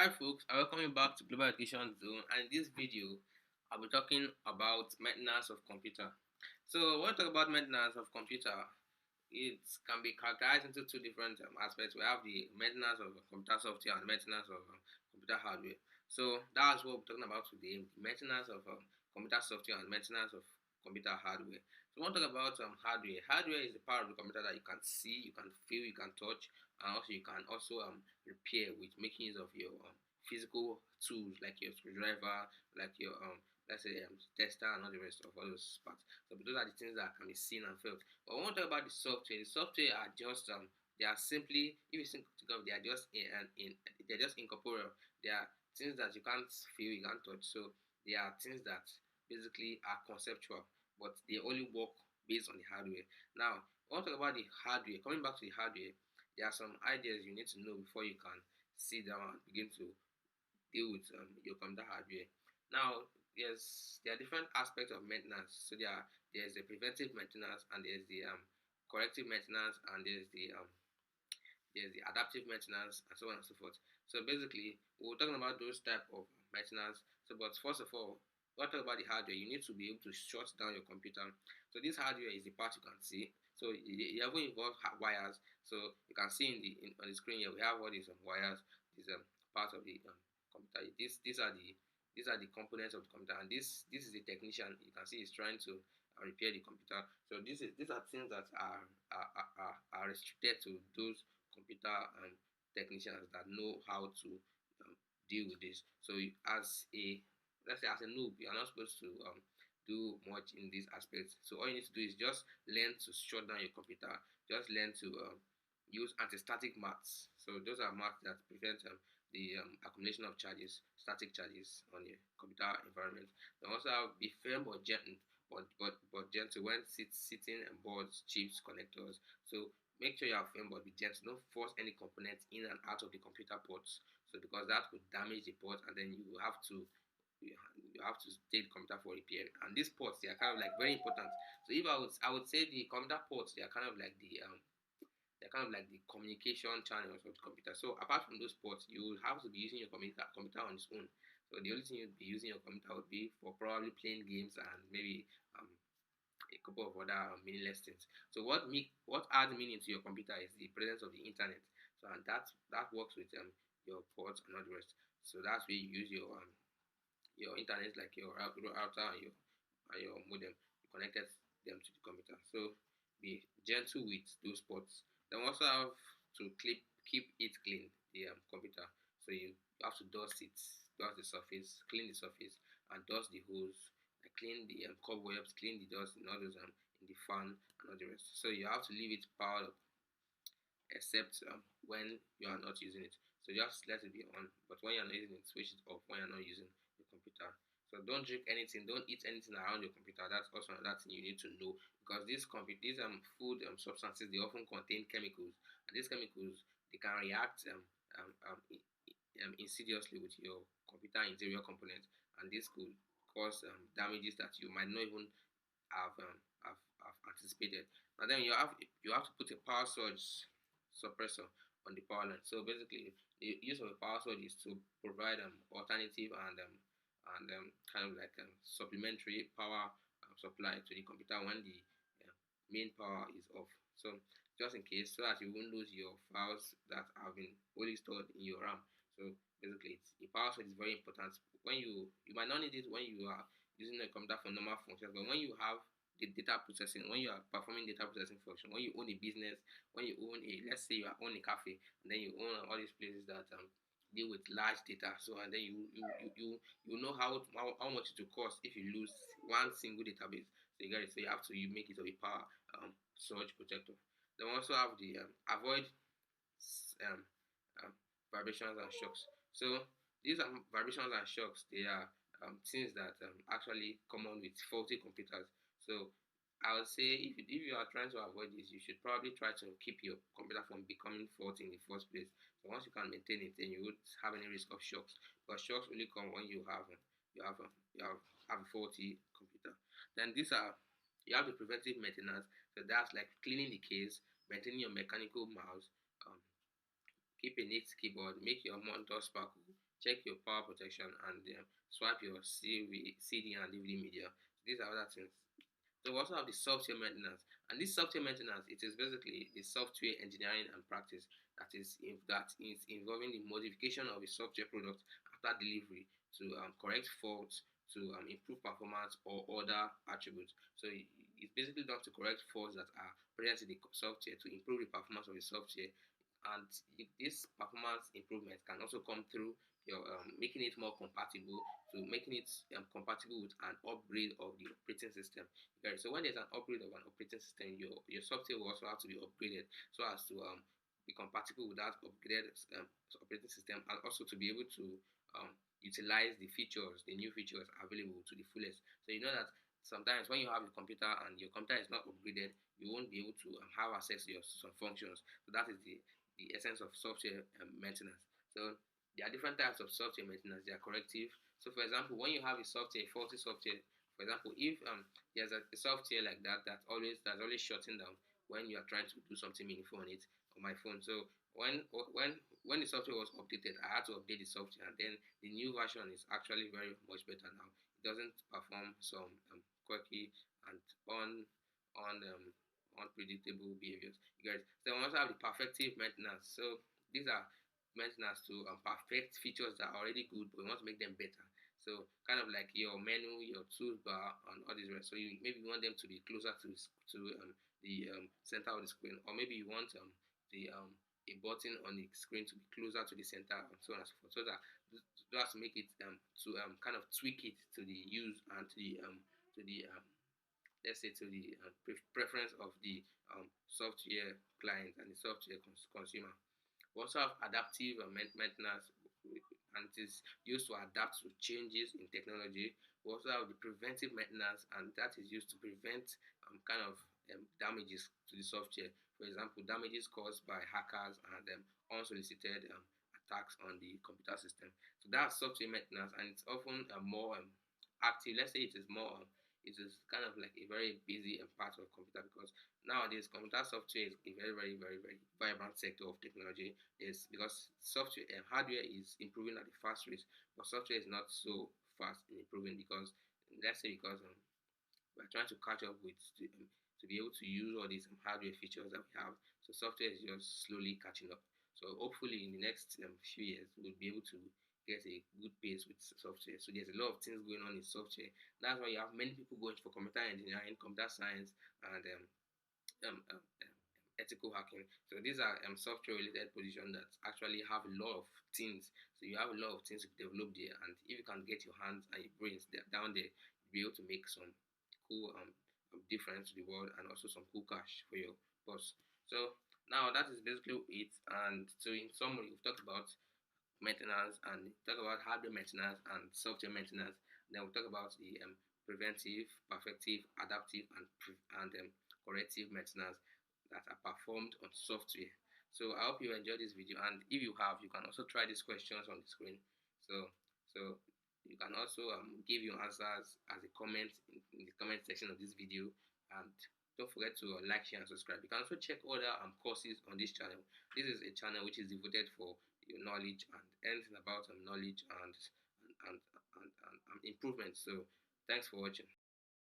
Hi folks, I welcome you back to Global Education Zone, and in this video I'll be talking about maintenance of computer. So when we talk about maintenance of computer, it can be categorized into two different aspects. We have the maintenance of computer software and maintenance of computer hardware. So that's what we're talking about today, the maintenance of computer software and maintenance of computer hardware. So we want to talk about hardware. Hardware is the part of the computer that you can see, you can feel, you can touch, and also you can also repair with making use of your physical tools like your screwdriver, like your let's say tester and all the rest of all those parts. So those are the things that can be seen and felt. But when we talk about the software are just they are simply, if you think of, they are just they're just incorporeal. They are things that you can't feel, you can't touch. So they are things that basically are conceptual, but they only work based on the hardware. Now, when we talk about the hardware, coming back to the hardware, there are some ideas you need to know before you can sit down and begin to deal with your computer hardware. Now, there are different aspects of maintenance. So there's the preventive maintenance, and there's the corrective maintenance, and there's the adaptive maintenance, and so on and so forth. So basically, we're talking about those type of maintenance. So, but first of all, what about the hardware? You need to be able to shut down your computer. So this hardware is the part you can see. So it even involves wires. So you can see on the screen here we have all these wires. These parts of the computer. These are the components of the computer, and this is the technician. You can see he's trying to repair the computer. So these are things that are restricted to those computer technicians that know how to deal with this. So as a let's say as a noob, you are not supposed to do much in these aspects. So all you need to do is just learn to shut down your computer. Just learn to use anti-static mats. So those are mats that prevent the accumulation of charges, static charges on your computer environment. They also have be firm or gentle, but gentle when sitting on boards, chips, connectors. So make sure you are firm but be gentle. Don't force any component in and out of the computer ports. So because that could damage the port, and then you have to take the computer for repair. And these ports, they are kind of like very important. So if I would say the computer ports, they are kind of like the communication channels of the computer. So apart from those ports, you will have to be using your computer on its own. So the only thing you'd be using your computer would be for probably playing games and maybe a couple of other meaningless things. So what adds meaning to your computer is the presence of the internet. So and that works with your ports and all the rest. So that's where you use your internet, like your router and your modem. You connected them to the computer. So be gentle with those ports. Then we also have to keep it clean, the computer. So you have to dust the surface, clean the surface, and dust the holes, and clean the cobwebs, clean the dust in all those in the fan and all the rest. So you have to leave it powered up, except when you are not using it. So just let it be on. But when you're not using it, switch it off when you're not using your computer. So don't drink anything, don't eat anything around your computer. That's also another thing you need to know, because these food substances, they often contain chemicals, and these chemicals, they can react insidiously with your computer interior components, and this could cause damages that you might not even have anticipated. And then you have to put a power surge suppressor on the power line. So basically, the use of a power surge is to provide alternative and kind of like supplementary power supply to the computer when the main power is off. So just in case, so that you won't lose your files that have been already stored in your RAM. So basically, a power surge is very important. When you might not need it when you are using a computer for normal functions, but when you have the data processing, when you are performing data processing function, when you own a business, when you own let's say you own a cafe, and then you own all these places that deal with large data. So and then you know how much it will cost if you lose one single database. So you get it. So you make it a power surge protector. Then we also have the avoid um, um, vibrations and shocks. So these are vibrations and shocks. They are things that actually common with faulty computers. So I would say if you are trying to avoid this, you should probably try to keep your computer from becoming faulty in the first place. So once you can maintain it, then you won't have any risk of shocks. But shocks only come when you have a faulty computer. Then you have the preventive maintenance. So that's like cleaning the case, maintaining your mechanical mouse, um, keep a neat keyboard, make your monitor sparkle, check your power protection, and swipe your CD and DVD media. These are other things. So we also have the software maintenance, and this software maintenance, it is basically the software engineering and practice that is involving the modification of a software product after delivery to correct faults, to improve performance or other attributes. So it's basically done to correct faults that are present in the software to improve the performance of the software. And this performance improvement can also come through your making it more compatible, to making it compatible with an upgrade of the operating system. Okay, so when there's an upgrade of an operating system, your software will also have to be upgraded so as to be compatible with that upgraded operating system, and also to be able to utilize the new features available to the fullest. So you know that sometimes when you have a computer and your computer is not upgraded, you won't be able to have access to some functions. So that is the essence of software maintenance. So there are different types of software maintenance. They are corrective. So for example, when you have a faulty software, for example, if there's a software like that's always shutting down when you are trying to do something meaningful on it, on my phone. So when the software was updated, I had to update the software, and then the new version is actually very much better now. It doesn't perform some quirky and on unpredictable behaviors. You guys, so we also have the perfective maintenance. So these are maintenance to perfect features that are already good, but we want to make them better. So kind of like your menu, your toolbar, and all these rest. So you maybe you want them to be closer to the center of the screen, or maybe you want the a button on the screen to be closer to the center, and so on and so forth. So that just to make it to kind of tweak it to the use and to the let's say to the preference of the software client and the software consumer. We also have adaptive maintenance, and it is used to adapt to changes in technology. We also have the preventive maintenance, and that is used to prevent kind of damages to the software. For example, damages caused by hackers and unsolicited attacks on the computer system. So that's software maintenance, and it's often more active. Let's say it is kind of like a very busy part of computer, because nowadays computer software is a very very vibrant sector of technology. Is because software and hardware is improving at a fast rate, but software is not so fast in improving, because let's say because we're trying to catch up with to be able to use all these hardware features that we have. So software is just slowly catching up. So hopefully in the next few years we'll be able to get a good pace with software. So there's a lot of things going on in software. That's why you have many people going for computer engineering, computer science, and um, um, um, ethical hacking. So these are software related positions that actually have a lot of things. So you have a lot of things to develop there, and if you can get your hands and your brains down there, you'll be able to make some cool difference to the world, and also some cool cash for your boss. So now that is basically it. And so in summary, we've talked about maintenance, and talk about hardware maintenance and software maintenance. Then we'll talk about the preventive, perfective, adaptive, and corrective maintenance that are performed on software. So I hope you enjoyed this video, and if you have, you can also try these questions on the screen. So you can also give your answers as a comment in the comment section of this video, and don't forget to like, share, and subscribe. You can also check other courses on this channel. This is a channel which is devoted for your knowledge and anything about knowledge and improvement. So thanks for watching.